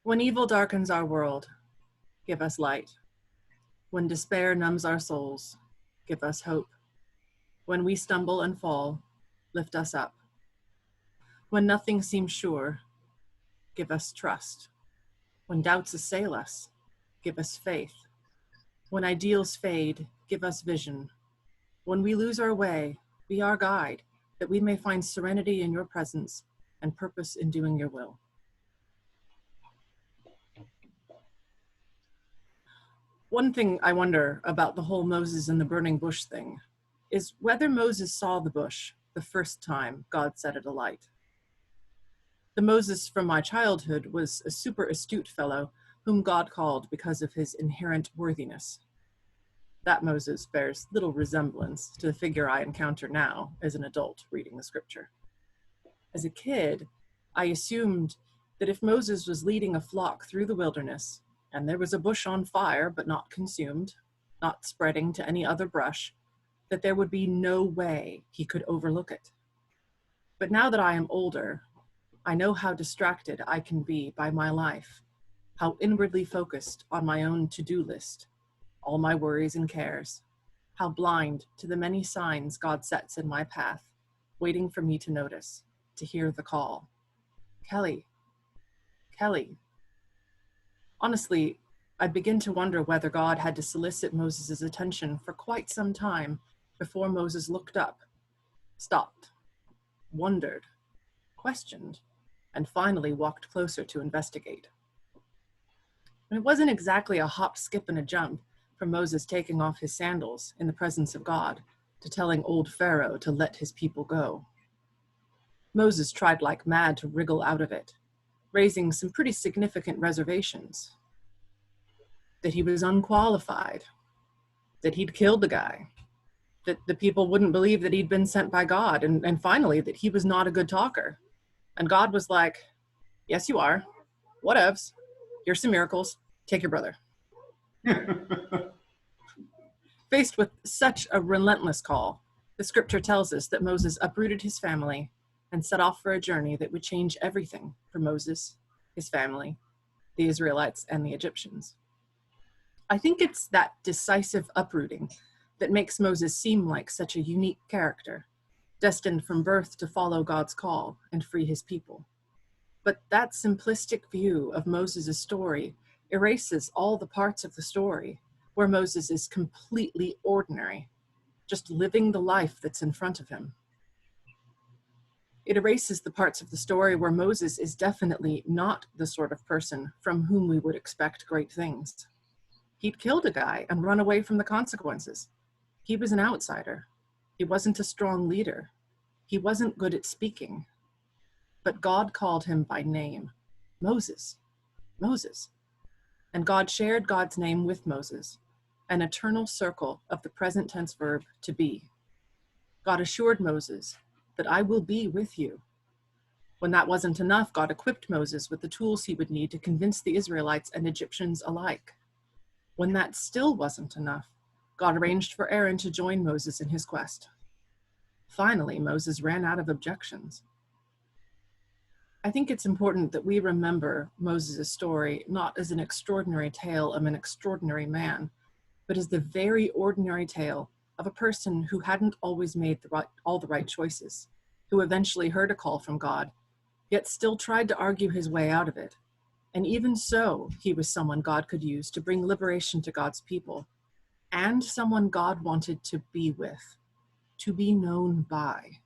When evil darkens our world, give us light. When despair numbs our souls, give us hope. When we stumble and fall, lift us up. When nothing seems sure, give us trust. When doubts assail us, give us faith. When ideals fade, give us vision. When we lose our way, be our guide, that we may find serenity in your presence and purpose in doing your will. One thing I wonder about the whole Moses and the burning bush thing is whether Moses saw the bush the first time God set it alight. The Moses from my childhood was a super astute fellow whom God called because of his inherent worthiness. That Moses bears little resemblance to the figure I encounter now as an adult reading the scripture. As a kid, I assumed that if Moses was leading a flock through the wilderness, and there was a bush on fire but not consumed, not spreading to any other brush, that there would be no way he could overlook it. But now that I am older, I know how distracted I can be by my life, how inwardly focused on my own to-do list, all my worries and cares, how blind to the many signs God sets in my path, waiting for me to notice, to hear the call. Kelly, Kelly. Honestly, I begin to wonder whether God had to solicit Moses' attention for quite some time before Moses looked up, stopped, wondered, questioned, and finally walked closer to investigate. And it wasn't exactly a hop, skip, and a jump from Moses taking off his sandals in the presence of God to telling old Pharaoh to let his people go. Moses tried like mad to wriggle out of it, raising some pretty significant reservations. That he was unqualified, that he'd killed the guy, that the people wouldn't believe that he'd been sent by God, and finally that he was not a good talker. And God was like, yes, you are. Whatevs. Here's some miracles. Take your brother. Faced with such a relentless call, the scripture tells us that Moses uprooted his family and set off for a journey that would change everything for Moses, his family, the Israelites, and the Egyptians. I think it's that decisive uprooting that makes Moses seem like such a unique character, destined from birth to follow God's call and free his people. But that simplistic view of Moses' story erases all the parts of the story where Moses is completely ordinary, just living the life that's in front of him. It erases the parts of the story where Moses is definitely not the sort of person from whom we would expect great things. He'd killed a guy and run away from the consequences. He was an outsider. He wasn't a strong leader. He wasn't good at speaking. But God called him by name, Moses, Moses. And God shared God's name with Moses, an eternal circle of the present tense verb to be. God assured Moses that I will be with you. When that wasn't enough, God equipped Moses with the tools he would need to convince the Israelites and Egyptians alike. When that still wasn't enough, God arranged for Aaron to join Moses in his quest. Finally, Moses ran out of objections. I think it's important that we remember Moses' story not as an extraordinary tale of an extraordinary man, but as the very ordinary tale of a person who hadn't always made all the right choices, who eventually heard a call from God, yet still tried to argue his way out of it. And even so, he was someone God could use to bring liberation to God's people, and someone God wanted to be with, to be known by.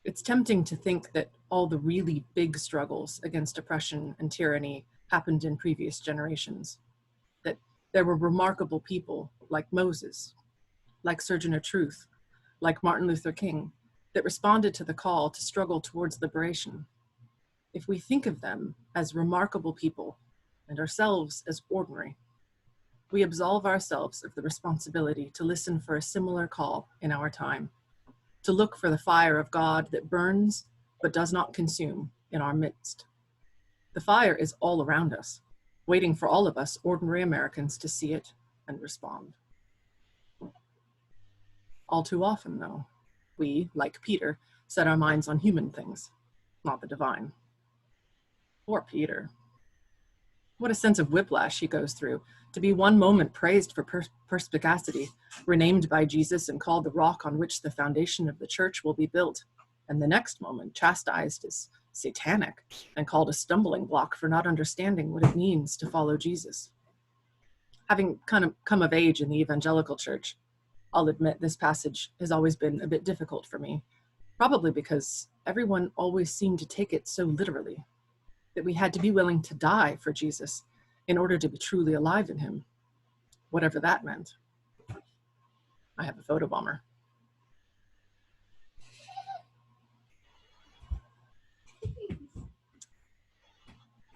It's tempting to think that all the really big struggles against oppression and tyranny happened in previous generations, that there were remarkable people like Moses, like Surgeon of Truth, like Martin Luther King, that responded to the call to struggle towards liberation. If we think of them as remarkable people and ourselves as ordinary, we absolve ourselves of the responsibility to listen for a similar call in our time, to look for the fire of God that burns but does not consume in our midst. The fire is all around us, waiting for all of us ordinary Americans to see it and respond. All too often, though, we, like Peter, set our minds on human things, not the divine. Poor Peter. What a sense of whiplash he goes through, to be one moment praised for perspicacity, renamed by Jesus and called the rock on which the foundation of the church will be built, and the next moment chastised as satanic and called a stumbling block for not understanding what it means to follow Jesus. Having kind of come of age in the evangelical church, I'll admit this passage has always been a bit difficult for me, probably because everyone always seemed to take it so literally, that we had to be willing to die for Jesus in order to be truly alive in him, whatever that meant. I have a photobomber.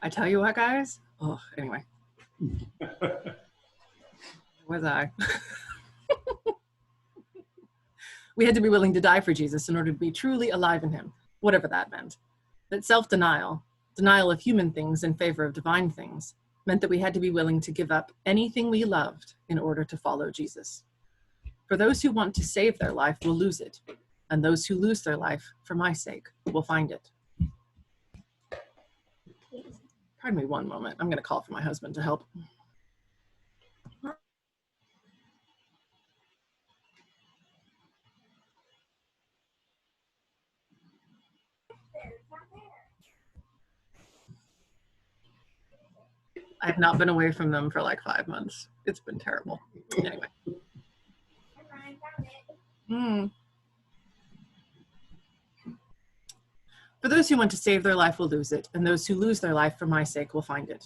I tell you what, guys. Oh, anyway. Where was I? We had to be willing to die for Jesus in order to be truly alive in him, whatever that meant. That self-denial, denial of human things in favor of divine things, meant that we had to be willing to give up anything we loved in order to follow Jesus. For those who want to save their life will lose it, and those who lose their life for my sake will find it. Pardon me one moment. I'm going to call for my husband to help. I've not been away from them for like 5 months. It's been terrible. Anyway. For those who want to save their life will lose it, and those who lose their life for my sake will find it.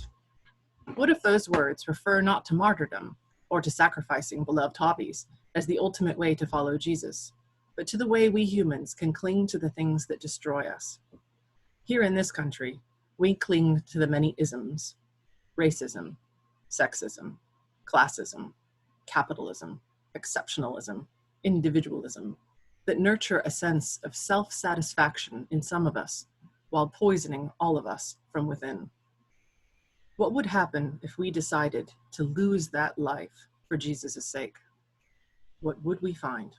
What if those words refer not to martyrdom or to sacrificing beloved hobbies as the ultimate way to follow Jesus, but to the way we humans can cling to the things that destroy us? Here in this country, we cling to the many isms: racism, sexism, classism, capitalism, exceptionalism, individualism, that nurture a sense of self-satisfaction in some of us while poisoning all of us from within. What would happen if we decided to lose that life for Jesus' sake? What would we find?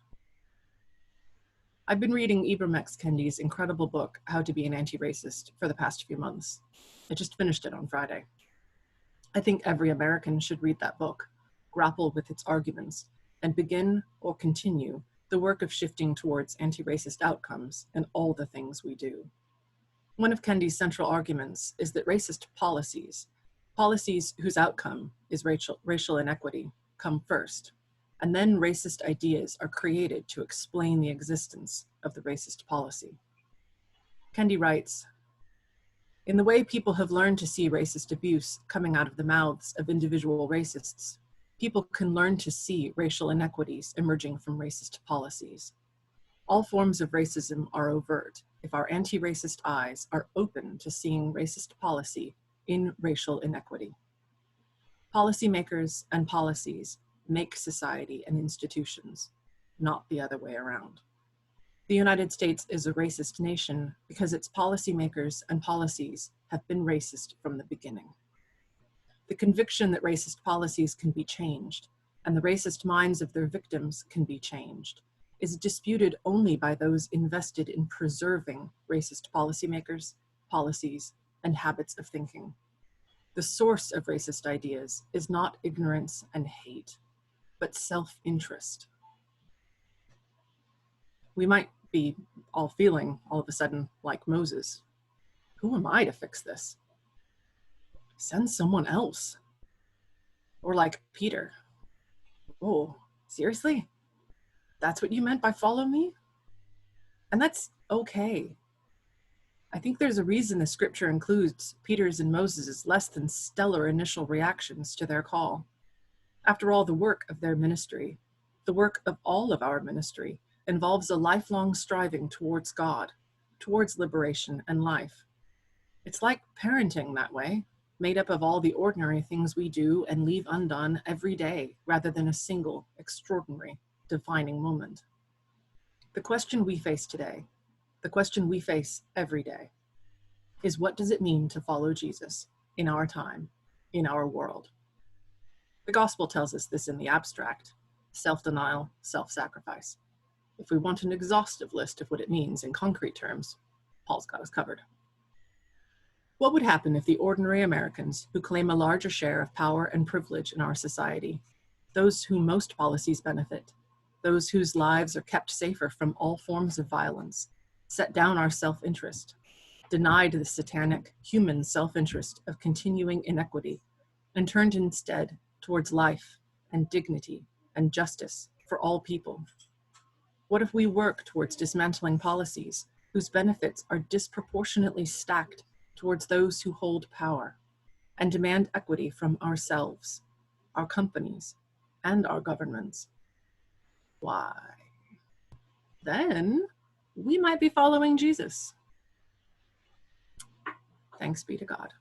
I've been reading Ibram X. Kendi's incredible book, How to Be an Anti-Racist, for the past few months. I just finished it on Friday. I think every American should read that book, grapple with its arguments, and begin or continue the work of shifting towards anti-racist outcomes in all the things we do. One of Kendi's central arguments is that racist policies whose outcome is racial inequity, come first, and then racist ideas are created to explain the existence of the racist policy. Kendi writes, "In the way people have learned to see racist abuse coming out of the mouths of individual racists, people can learn to see racial inequities emerging from racist policies. All forms of racism are overt if our anti-racist eyes are open to seeing racist policy in racial inequity. Policymakers and policies make society and institutions, not the other way around. The United States is a racist nation because its policymakers and policies have been racist from the beginning. The conviction that racist policies can be changed and the racist minds of their victims can be changed is disputed only by those invested in preserving racist policymakers, policies, and habits of thinking. The source of racist ideas is not ignorance and hate, but self-interest." We might be all feeling all of a sudden like Moses. Who am I to fix this? Send someone else. Or like Peter. Oh, seriously? That's what you meant by follow me? And that's okay. I think there's a reason the scripture includes Peter's and Moses' less than stellar initial reactions to their call. After all, the work of their ministry, the work of all of our ministry, involves a lifelong striving towards God, towards liberation and life. It's like parenting that way, made up of all the ordinary things we do and leave undone every day, rather than a single, extraordinary, defining moment. The question we face today, the question we face every day, is what does it mean to follow Jesus in our time, in our world? The gospel tells us this in the abstract: self-denial, self-sacrifice. If we want an exhaustive list of what it means in concrete terms, Paul's got us covered. What would happen if the ordinary Americans who claim a larger share of power and privilege in our society, those whom most policies benefit, those whose lives are kept safer from all forms of violence, set down our self-interest, denied the satanic human self-interest of continuing inequity, and turned instead towards life and dignity and justice for all people? What if we work towards dismantling policies whose benefits are disproportionately stacked towards those who hold power, and demand equity from ourselves, our companies, and our governments? Why, then we might be following Jesus. Thanks be to God.